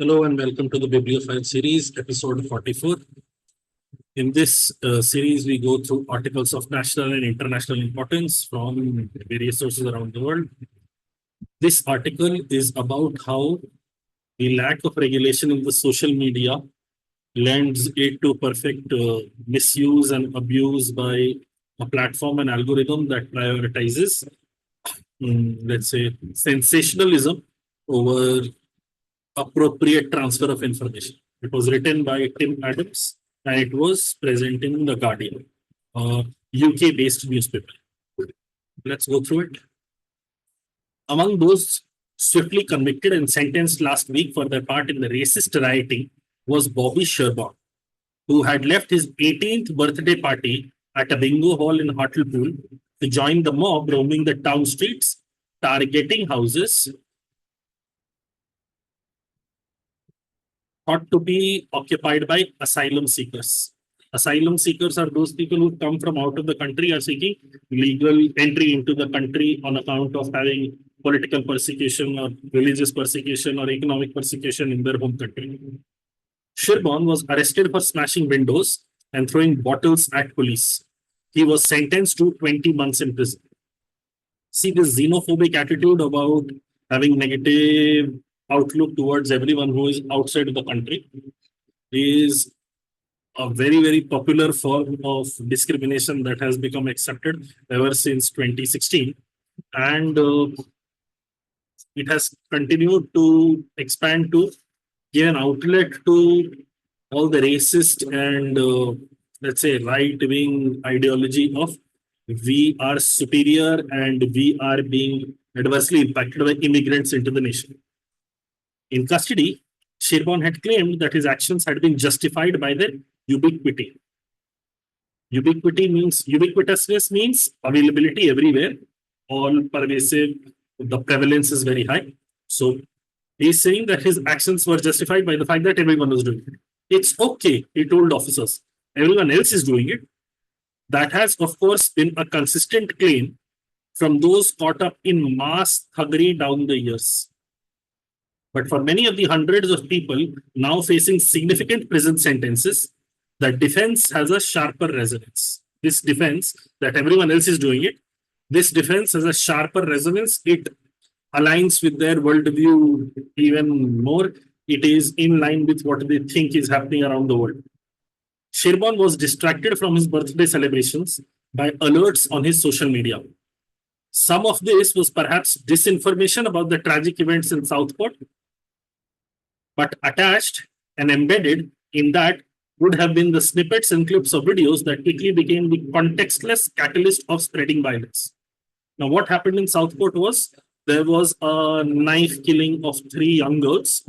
Hello and welcome to the Bibliophile series, episode 44. In this series, we go through articles of national and international importance from various sources around the world. This article is about how the lack of regulation in the social media lends it to perfect misuse and abuse by a platform and algorithm that prioritizes, let's say, sensationalism over appropriate transfer of information. It was written by Tim Adams and it was present in The Guardian, a UK based newspaper. Let's go through it. Among those swiftly convicted and sentenced last week for their part in the racist rioting was Bobby Sherborne, who had left his 18th birthday party at a bingo hall in Hartlepool to join the mob roaming the town streets, targeting houses thought to be occupied by asylum seekers. Asylum seekers are those people who come from out of the country are seeking legal entry into the country on account of having political persecution or religious persecution or economic persecution in their home country. Sherborne was arrested for smashing windows and throwing bottles at police. He was sentenced to 20 months in prison. See, this xenophobic attitude about having negative outlook towards everyone who is outside of the country is a very, very popular form of discrimination that has become accepted ever since 2016. And it has continued to expand to give an outlet to all the racist and, let's say, right wing ideology of we are superior and we are being adversely impacted by immigrants into the nation. In custody, Sherborne had claimed that his actions had been justified by their ubiquity. Ubiquitousness means availability everywhere, all pervasive, the prevalence is very high. So he's saying that his actions were justified by the fact that everyone was doing it. It's okay, he told officers. Everyone else is doing it. That has, of course, been a consistent claim from those caught up in mass thuggery down the years. But for many of the hundreds of people now facing significant prison sentences, the defense has a sharper resonance. This defense, that everyone else is doing it, this defense has a sharper resonance. It aligns with their worldview even more. It is in line with what they think is happening around the world. Sherborne was distracted from his birthday celebrations by alerts on his social media. Some of this was perhaps disinformation about the tragic events in Southport, but attached and embedded in that would have been the snippets and clips of videos that quickly became the contextless catalyst of spreading violence. Now, what happened in Southport was there was a knife killing of 3 young girls,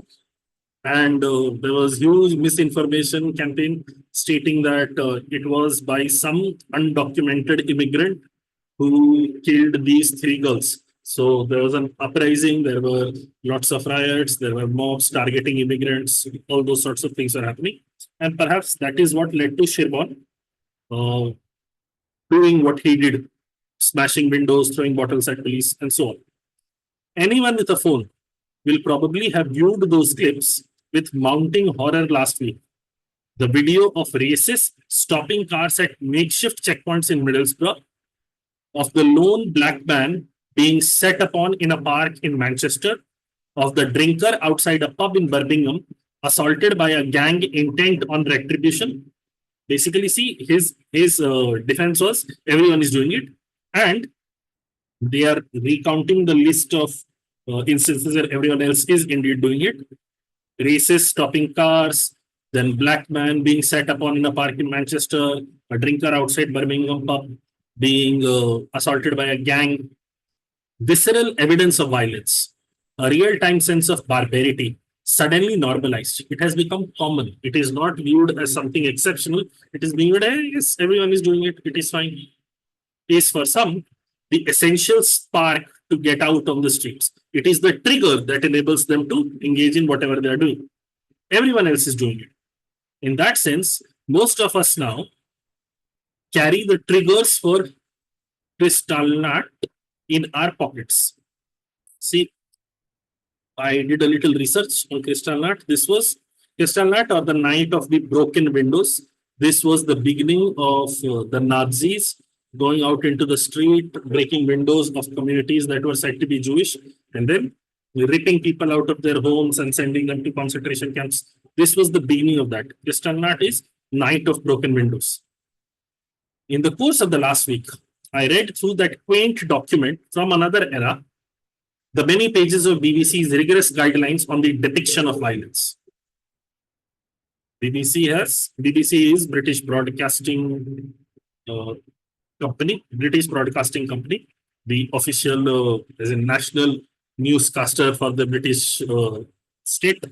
and there was huge misinformation campaign stating that it was by some undocumented immigrant who killed these 3 girls. So there was an uprising, there were lots of riots, there were mobs targeting immigrants, all those sorts of things are happening. And perhaps that is what led to Sherborne doing what he did, smashing windows, throwing bottles at police, and so on. Anyone with a phone will probably have viewed those clips with mounting horror last week. The video of racists stopping cars at makeshift checkpoints in Middlesbrough, of the lone black man being set upon in a park in Manchester, of the drinker outside a pub in Birmingham, assaulted by a gang intent on retribution. Basically, see, his defense was everyone is doing it, and they are recounting the list of instances where everyone else is indeed doing it. Racists stopping cars, then black man being set upon in a park in Manchester, a drinker outside Birmingham pub being assaulted by a gang. Visceral evidence of violence, a real-time sense of barbarity, suddenly normalized. It has become common. It is not viewed as something exceptional. It is viewed as yes, everyone is doing it. It is fine. Is for some the essential spark to get out on the streets. It is the trigger that enables them to engage in whatever they are doing. Everyone else is doing it. In that sense, most of us now carry the triggers for Kristallnacht in our pockets. See, I did a little research on Kristallnacht. This was Kristallnacht, or the Night of the Broken Windows. This was the beginning of the Nazis going out into the street, breaking windows of communities that were said to be Jewish, and then ripping people out of their homes and sending them to concentration camps. This was the beginning of that. Kristallnacht is Night of Broken Windows. In the course of the last week, I read through that quaint document from another era, the many pages of BBC's rigorous guidelines on the depiction of violence. BBC is British Broadcasting British Broadcasting Company, the official, as a national newscaster for the British state.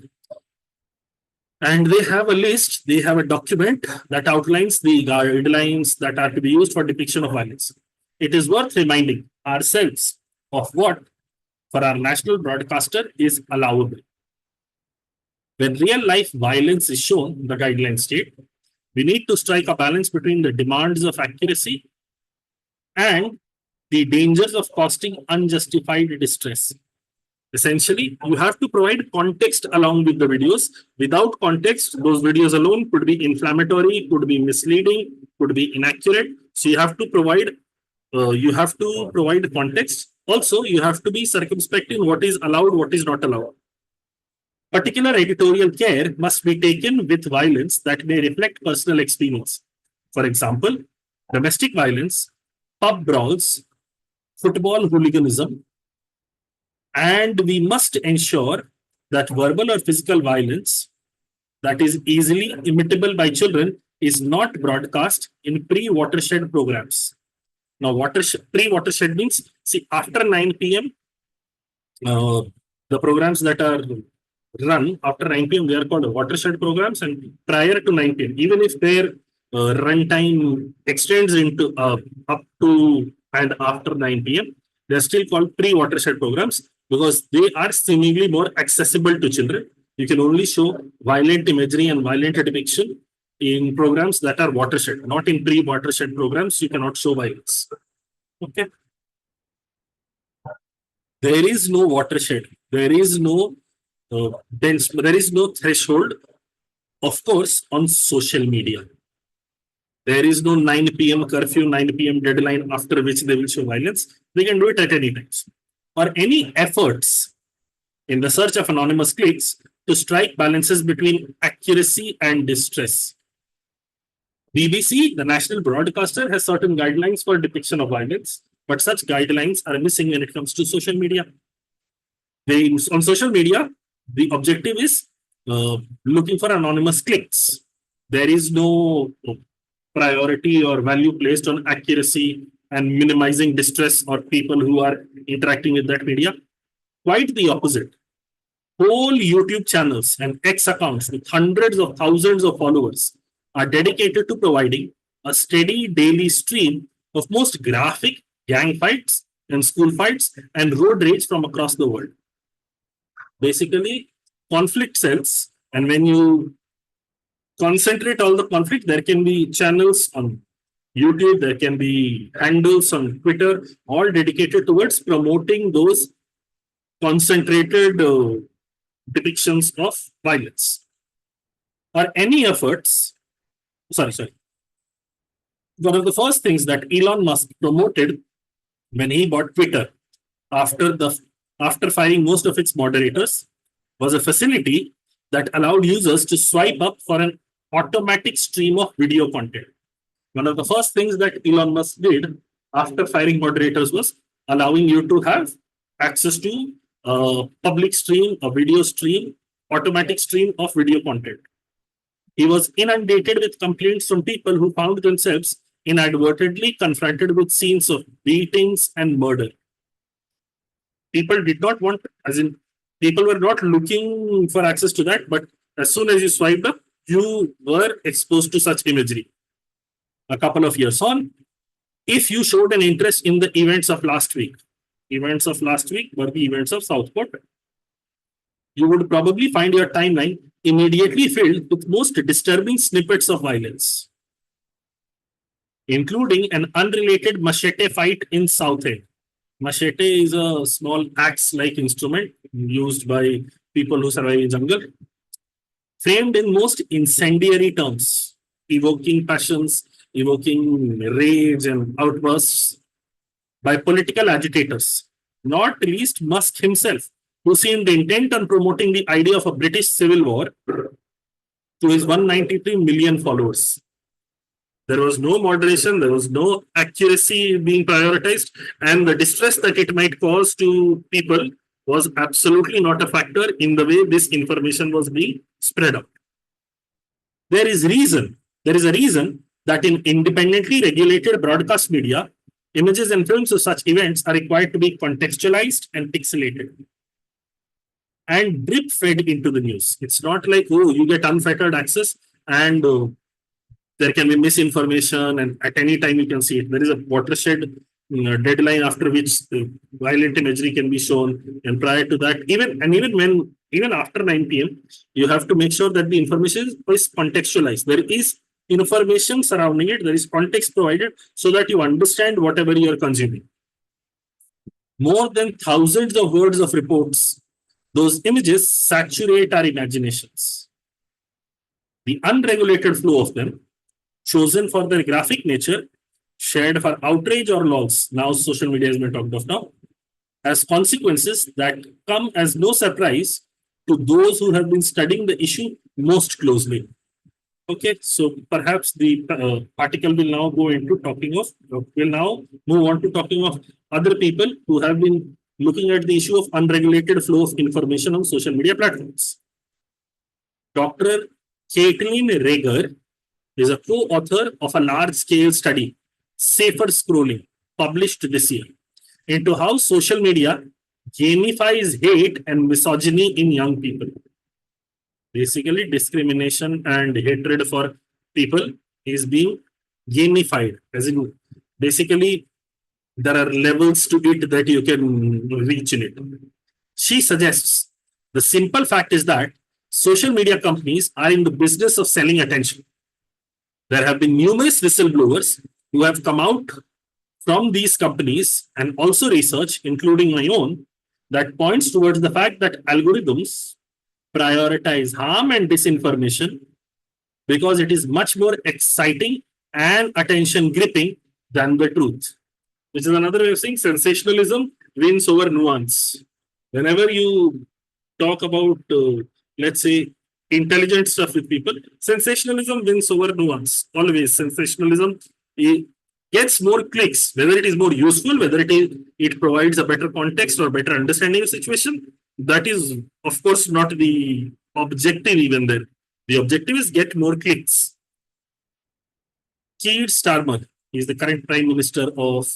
And they have a list, they have a document that outlines the guidelines that are to be used for depiction of violence. It is worth reminding ourselves of what, for our national broadcaster, is allowable. When real life violence is shown, the guidelines state, we need to strike a balance between the demands of accuracy and the dangers of causing unjustified distress. Essentially, you have to provide context along with the videos. Without context, those videos alone could be inflammatory, could be misleading, could be inaccurate. So you have to provide context. Also, you have to be circumspect in what is allowed, what is not allowed. Particular editorial care must be taken with violence that may reflect personal experience. For example, domestic violence, pub brawls, football hooliganism, and we must ensure that verbal or physical violence that is easily imitable by children is not broadcast in pre-watershed programs. Now, pre-watershed means, see, after 9 p.m., the programs that are run after 9 p.m., they are called watershed programs, and prior to 9 p.m., even if their runtime extends into up to and after 9 p.m., they're still called pre-watershed programs because they are seemingly more accessible to children. You can only show violent imagery and violent depiction in programs that are watershed, not in pre-watershed programs. You cannot show violence. Okay. There is no watershed. There is no there is no threshold, of course, on social media. There is no 9 p.m. curfew, 9 p.m. deadline after which they will show violence. They can do it at any time. Or any efforts in the search of anonymous clicks to strike balances between accuracy and distress. BBC, the national broadcaster, has certain guidelines for depiction of violence, but such guidelines are missing when it comes to social media. On social media, the objective is looking for anonymous clicks. There is no priority or value placed on accuracy and minimizing distress or people who are interacting with that media. Quite the opposite. Whole YouTube channels and X accounts with hundreds of thousands of followers are dedicated to providing a steady daily stream of most graphic gang fights and school fights and road rage from across the world. Basically, conflict sells, and when you concentrate all the conflict, there can be channels on YouTube, there can be handles on Twitter, all dedicated towards promoting those concentrated depictions of violence. Or any efforts, one of the first things that Elon Musk promoted when he bought Twitter after firing most of its moderators was a facility that allowed users to swipe up for an automatic stream of video content. One of the first things that Elon Musk did after firing moderators was allowing you to have access to a public stream, a video stream, automatic stream of video content. He was inundated with complaints from people who found themselves inadvertently confronted with scenes of beatings and murder. People did not want, people were not looking for access to that, but as soon as you swiped up, you were exposed to such imagery. A couple of years on, if you showed an interest in the events of last week were the events of Southport, you would probably find your timeline immediately filled with most disturbing snippets of violence, including an unrelated machete fight in Southend, Machete is a small axe-like instrument used by people who survive in jungle, framed in most incendiary terms, evoking passions, evoking rage and outbursts by political agitators, not least Musk himself, who seemed intent on promoting the idea of a British civil war to his 193 million followers. There was no moderation, there was no accuracy being prioritized, and the distress that it might cause to people was absolutely not a factor in the way this information was being spread out. There is reason, there is a reason that in independently regulated broadcast media, images and films of such events are required to be contextualized and pixelated and drip fed into the news. It's not like, oh, you get unfettered access and there can be misinformation, and at any time you can see it. There is a watershed deadline after which violent imagery can be shown. And prior to that, even after 9 p.m., you have to make sure that the information is contextualized. There is information surrounding it, there is context provided so that you understand whatever you are consuming. More than thousands of words of reports, those images saturate our imaginations. The unregulated flow of them, chosen for their graphic nature, shared for outrage or logs, now social media has been talked of now, has consequences that come as no surprise to those who have been studying the issue most closely. Okay, so perhaps the article will now go into talking of, will now move on to talking of other people who have been looking at the issue of unregulated flow of information on social media platforms. Dr. Caitlin Rager is a co-author of a large-scale study, Safer Scrolling, published this year, into how social media gamifies hate and misogyny in young people. Basically, discrimination and hatred for people is being gamified. As in, basically, there are levels to it that you can reach in it. She suggests the simple fact is that social media companies are in the business of selling attention. There have been numerous whistleblowers who have come out from these companies and also research, including my own, that points towards the fact that algorithms prioritize harm and disinformation because it is much more exciting and attention gripping than the truth, which is another way of saying sensationalism wins over nuance. Whenever you talk about, let's say, intelligent stuff with people, sensationalism wins over nuance. Always, sensationalism gets more clicks, whether it is more useful, whether it provides a better context or better understanding of situation. That is, of course, not the objective even there. The objective is get more clicks. Keir Starmer is the current Prime Minister of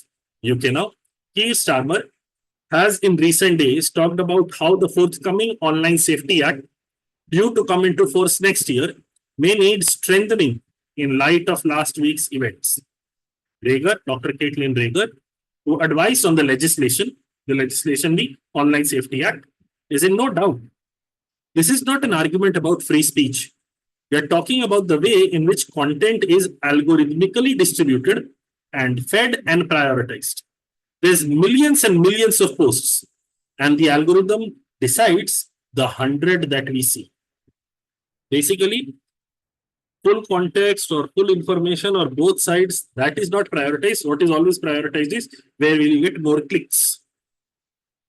UK now. Keir Starmer has in recent days talked about how the forthcoming Online Safety Act, due to come into force next year, may need strengthening in light of last week's events. Rager, Dr. Caitlin Rager, who advised on the legislation, the Online Safety Act, is in no doubt. This is not an argument about free speech. We are talking about the way in which content is algorithmically distributed and fed and prioritized. There's millions and millions of posts, and the algorithm decides the 100 that we see. Basically, full context or full information or both sides, that is not prioritized. What is always prioritized is where will you get more clicks.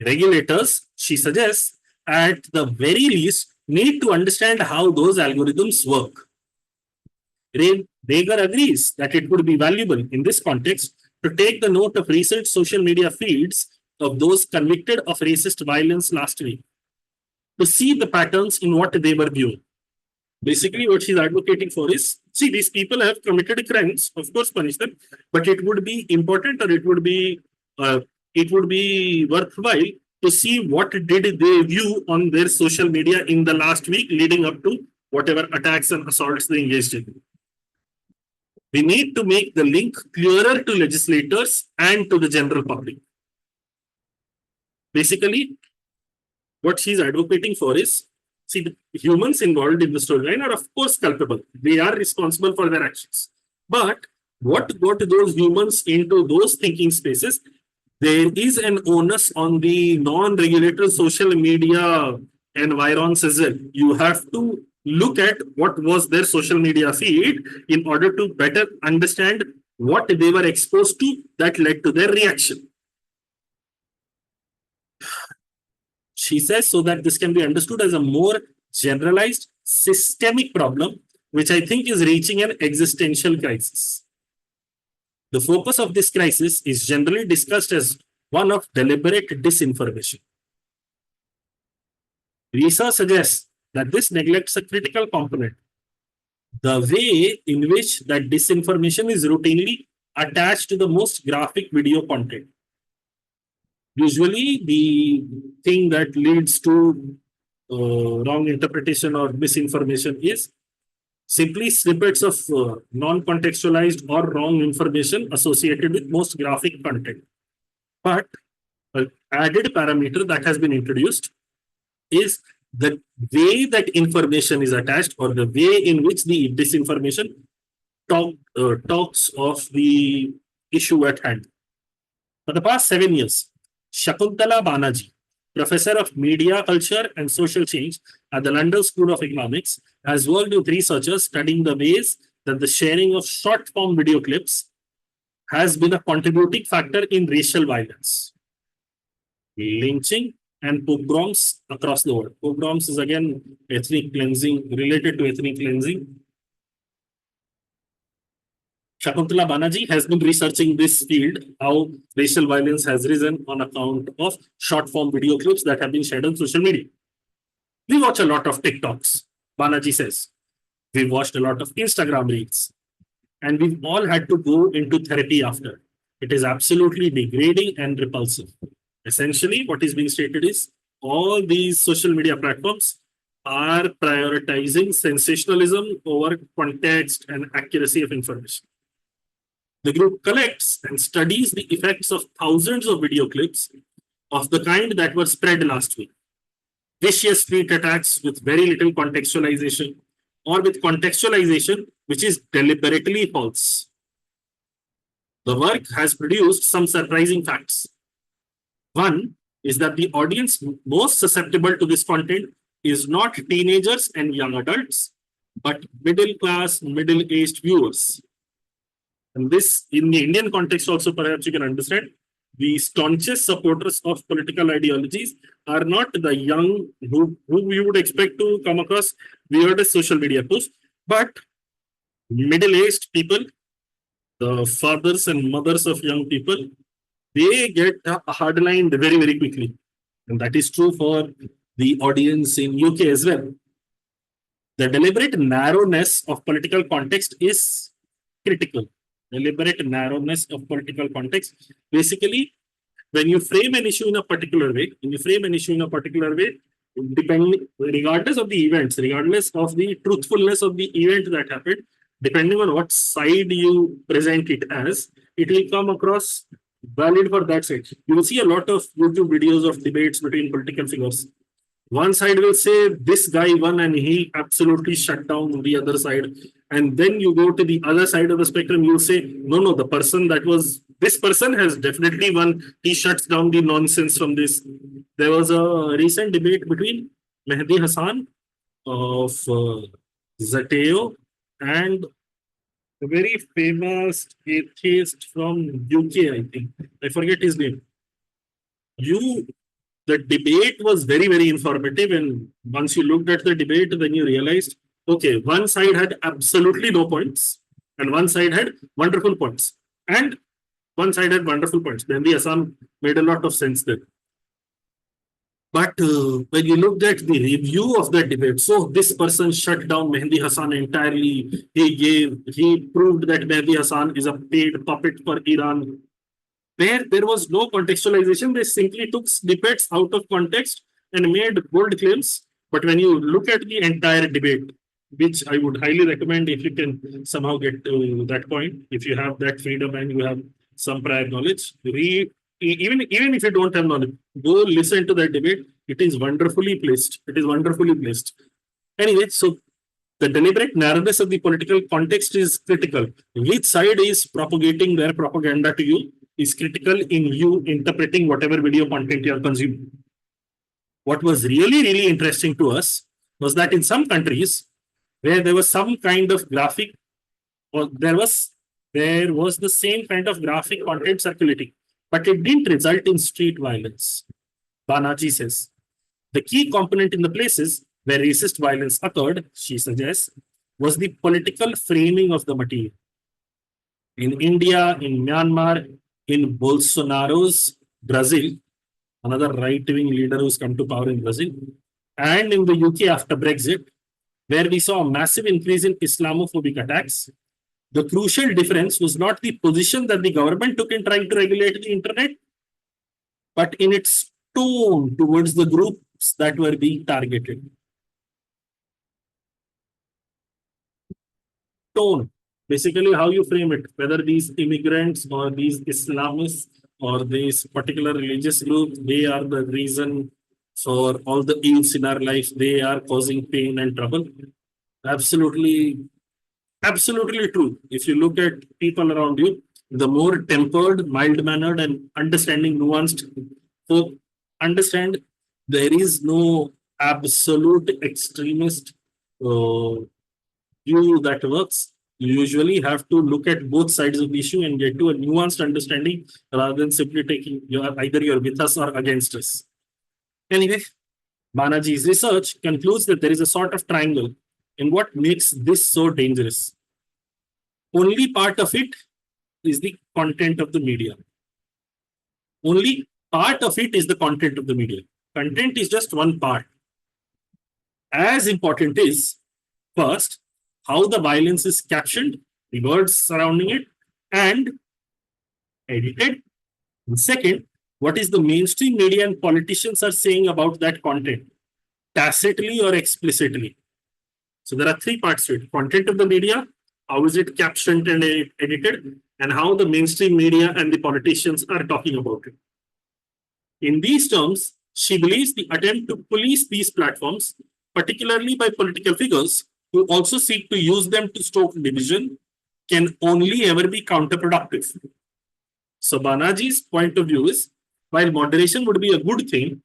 Regulators, she suggests, at the very least, need to understand how those algorithms work. Rager agrees that it would be valuable in this context to take the note of recent social media feeds of those convicted of racist violence last week, to see the patterns in what they were viewing. Basically, what she's advocating for is, see, these people have committed crimes, of course, punish them, but it would be important or it would be worthwhile to see what did they view on their social media in the last week leading up to whatever attacks and assaults they engaged in. We need to make the link clearer to legislators and to the general public. Basically, what she's advocating for is, see, the humans involved in the storyline are of course culpable. They are responsible for their actions. But what got those humans into those thinking spaces there is an onus on the non-regulated social media environs as well. You have to look at what was their social media feed in order to better understand what they were exposed to that led to their reaction. She says so that this can be understood as a more generalized systemic problem, which I think is reaching an existential crisis. The focus of this crisis is generally discussed as one of deliberate disinformation. Research suggests that this neglects a critical component, the way in which that disinformation is routinely attached to the most graphic video content. Usually, the thing that leads to wrong interpretation or misinformation is simply snippets of non-contextualized or wrong information associated with most graphic content. But an added parameter that has been introduced is the way that information is attached or the way in which the disinformation talks of the issue at hand. For the past 7 years, Shakuntala Banerjee, professor of media culture and social change at the London School of Economics, has worked with researchers studying the ways that the sharing of short form video clips has been a contributing factor in racial violence, lynching, and pogroms across the world. Pogroms is again ethnic cleansing, related to ethnic cleansing. Shakuntala Banerjee has been researching this field, how racial violence has risen on account of short form video clips that have been shared on social media. We watch a lot of TikToks, Banerjee says. We've watched a lot of Instagram reels. And we've all had to go into therapy after. It is absolutely degrading and repulsive. Essentially, what is being stated is all these social media platforms are prioritizing sensationalism over context and accuracy of information. The group collects and studies the effects of thousands of video clips of the kind that were spread last week. Vicious tweet attacks with very little contextualization, or with contextualization which is deliberately false. The work has produced some surprising facts. One is that the audience most susceptible to this content is not teenagers and young adults, but middle class, middle aged viewers. And this, in the Indian context, also perhaps you can understand, the staunchest supporters of political ideologies are not the young who we would expect to come across weirdest social media posts, but middle-aged people, the fathers and mothers of young people, they get hardlined very, very quickly. And that is true for the audience in UK as well. The deliberate narrowness of political context is critical. Deliberate narrowness of political context. Basically, when you frame an issue in a particular way, depending, regardless of the events, regardless of the truthfulness of the event that happened, depending on what side you present it as, it will come across valid for that side. You will see a lot of YouTube videos of debates between political figures. One side will say this guy won and he absolutely shut down the other side. And then you go to the other side of the spectrum, you'll say, no, the person this person has definitely won. He shuts down the nonsense from this. There was a recent debate between Mehdi Hassan of Zateo and a very famous atheist from UK, I think. I forget his name. The debate was very, very informative. And once you looked at the debate, then you realized, okay, one side had absolutely no points and one side had wonderful points. And one side had wonderful points. Then the Assam made a lot of sense there. But when you looked at the review of the debate, so this person shut down Mehdi Hassan entirely. He proved that Mehdi Hassan is a paid puppet for Iran. Where there was no contextualization, they simply took snippets out of context and made bold claims. But when you look at the entire debate, which I would highly recommend if you can somehow get to that point, if you have that freedom and you have some prior knowledge, read, even if you don't have knowledge, go listen to that debate. It is wonderfully placed. Anyway, so the deliberate narrowness of the political context is critical. Which side is propagating their propaganda to you? is critical in you interpreting whatever video content you are consuming. What was really, really interesting to us was that in some countries where there was some kind of graphic, or there was the same kind of graphic content circulating, but it didn't result in street violence. Banaji says the key component in the places where racist violence occurred, she suggests, was the political framing of the material. In India, in Myanmar, in Bolsonaro's Brazil, another right wing leader who's come to power in Brazil, and in the UK after Brexit, where we saw a massive increase in Islamophobic attacks. The crucial difference was not the position that the government took in trying to regulate the internet, but in its tone towards the groups that were being targeted. Tone, basically how you frame it, whether these immigrants or these Islamists or these particular religious group, they are the reason for all the ills in our life, they are causing pain and trouble. Absolutely, absolutely true. If you look at people around you, the more tempered, mild mannered, and understanding, nuanced folk understand there is no absolute extremist uh, view that works. You usually have to look at both sides of the issue and get to a nuanced understanding rather than simply taking either you're with us or against us. Anyway, Banaji's research concludes that there is a sort of triangle in what makes this so dangerous. Only part of it is the content of the media. Only part of it is the content of the media. Content is just one part. As important is, first, how the violence is captioned, the words surrounding it, and edited. And second, what is the mainstream media and politicians are saying about that content, tacitly or explicitly. So there are three parts to it: content of the media, how is it captioned and edited, and how the mainstream media and the politicians are talking about it. In these terms, she believes the attempt to police these platforms, particularly by political figures who also seek to use them to stoke division, can only ever be counterproductive. So Banaji's point of view is, while moderation would be a good thing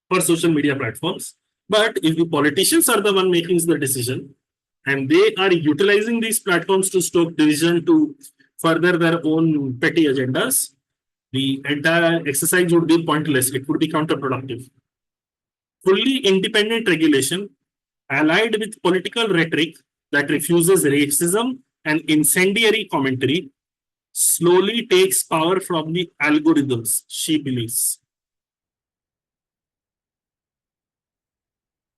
for social media platforms, but if the politicians are the one making the decision and they are utilizing these platforms to stoke division to further their own petty agendas, the entire exercise would be pointless. It would be counterproductive. Fully independent regulation, allied with political rhetoric that refuses racism and incendiary commentary, slowly takes power from the algorithms, she believes.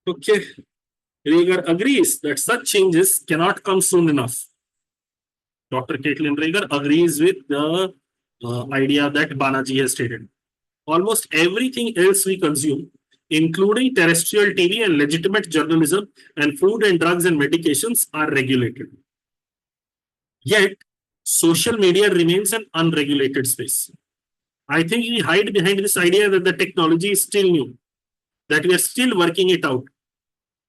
Okay, Rieger agrees that such changes cannot come soon enough. Dr. Caitlin Rieger agrees with the idea that Banaji has stated. Almost everything else we consume, including terrestrial TV and legitimate journalism and food and drugs and medications, are regulated. Yet, social media remains an unregulated space. I think we hide behind this idea that the technology is still new, that we are still working it out.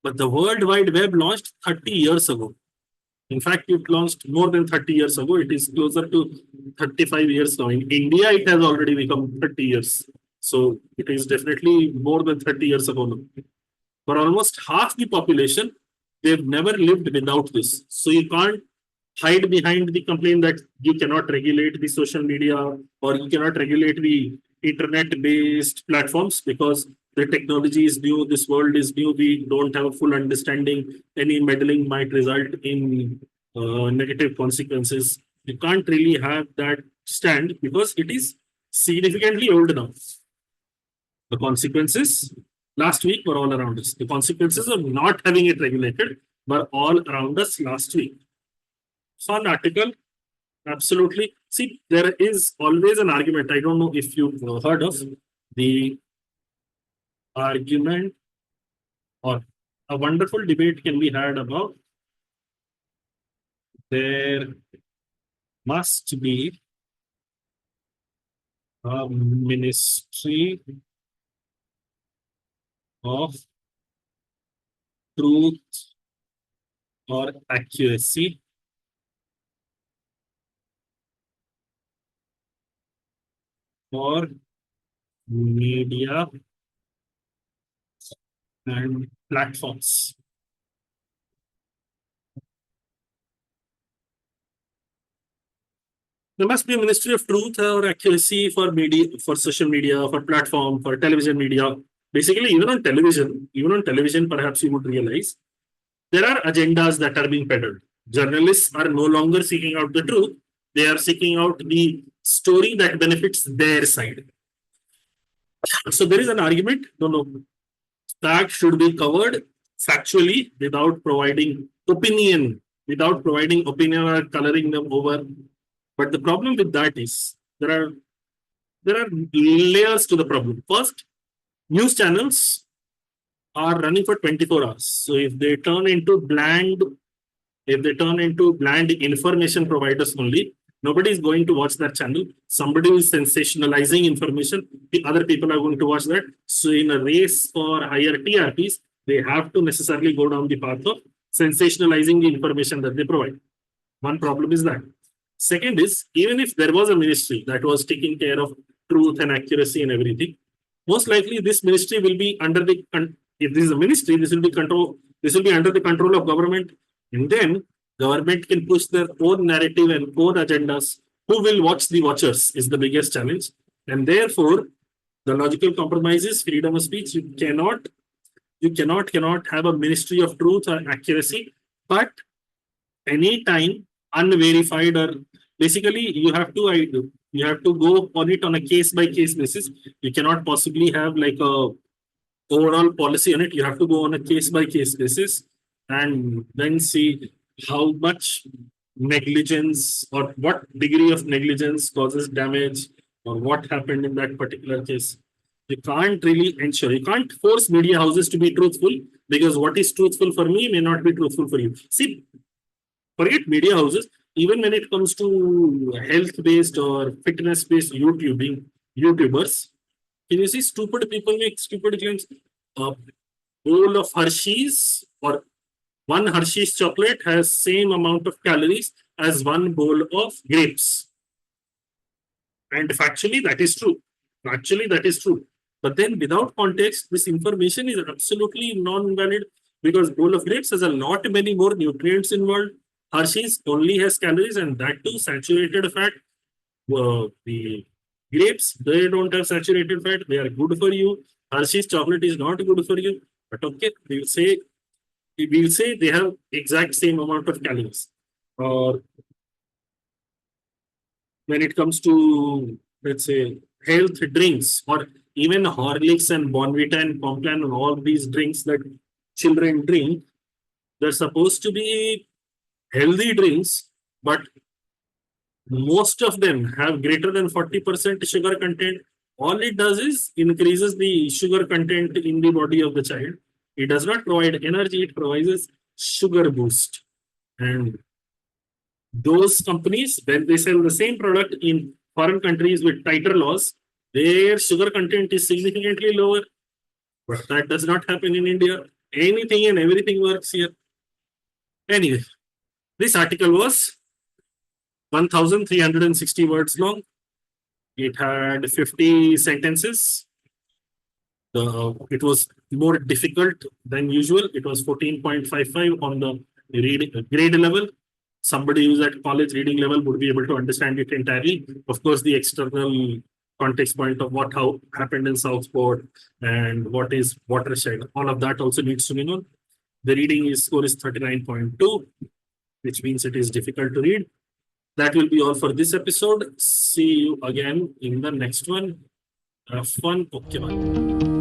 But the World Wide Web launched 30 years ago. In fact, it launched more than 30 years ago. It is closer to 35 years now. In India, it has already become 30 years. So it is definitely more than 30 years ago now. For almost half the population, they've never lived without this. So you can't hide behind the complaint that you cannot regulate the social media or you cannot regulate the internet-based platforms because the technology is new, this world is new, we don't have a full understanding. Any meddling might result in negative consequences. You can't really have that stand because it is significantly old now. The consequences last week were all around us. The consequences of not having it regulated were all around us last week. Fun article, absolutely. See, there is always an argument. I don't know if you've heard of the argument or a wonderful debate can be had about there must be a ministry of truth or accuracy for media and platforms. There must be a ministry of truth or accuracy for media, for social media, for platform, for television media. Basically, even on television, perhaps you would realize there are agendas that are being peddled. Journalists are no longer seeking out the truth; they are seeking out the story that benefits their side. So there is an argument. No, that should be covered factually without providing opinion or coloring them over. But the problem with that is there are layers to the problem. First, news channels are running for 24 hours. So if they turn into bland information providers only, nobody is going to watch that channel. Somebody is sensationalizing information. The other people are going to watch that. So in a race for higher TRPs, they have to necessarily go down the path of sensationalizing the information that they provide. One problem is that. Second is, even if there was a ministry that was taking care of truth and accuracy and everything, most likely this ministry will be under the if this is a ministry, this will be under the control of government, and then government can push their own narrative and own agendas. Who will watch the watchers is the biggest challenge, and therefore the logical compromise is freedom of speech. You cannot have a ministry of truth or accuracy, but anytime unverified or basically you have to go on it on a case by case basis. You cannot possibly have like a overall policy on it. You have to go on a case by case basis and then see how much negligence or what degree of negligence causes damage or what happened in that particular case. You can't really ensure, you can't force media houses to be truthful, because what is truthful for me may not be truthful for you. See, forget media houses, even when it comes to health based or fitness based YouTubers, can you see stupid people make stupid claims? A bowl of Hershey's or one Hershey's chocolate has same amount of calories as one bowl of grapes. And factually, that is true. Actually, that is true. But then without context, this information is absolutely non-valid, because bowl of grapes has a lot many more nutrients involved. Hershey's only has calories, and that too saturated fat. The grapes, they don't have saturated fat. They are good for you. Hershey's chocolate is not good for you. But okay, we'll say they have exact same amount of calories. Or when it comes to, let's say, health drinks, or even Horlicks and Bonvita and Complan and all these drinks that children drink, they're supposed to be healthy drinks, but most of them have greater than 40% sugar content. All it does is increases the sugar content in the body of the child. It does not provide energy, it provides sugar boost. And those companies, when they sell the same product in foreign countries with tighter laws, their sugar content is significantly lower. But that does not happen in India. Anything and everything works here. Anyway, this article was 1,360 words long. It had 50 sentences. It was more difficult than usual. It was 14.55 on the grade level. Somebody who's at college reading level would be able to understand it entirely. Of course, the external context point of what how happened in Southport and what is watershed, all of that also needs to be known. The reading score is 39.2, which means it is difficult to read. That will be all for this episode. See you again in the next one. Have fun. Okay, bye.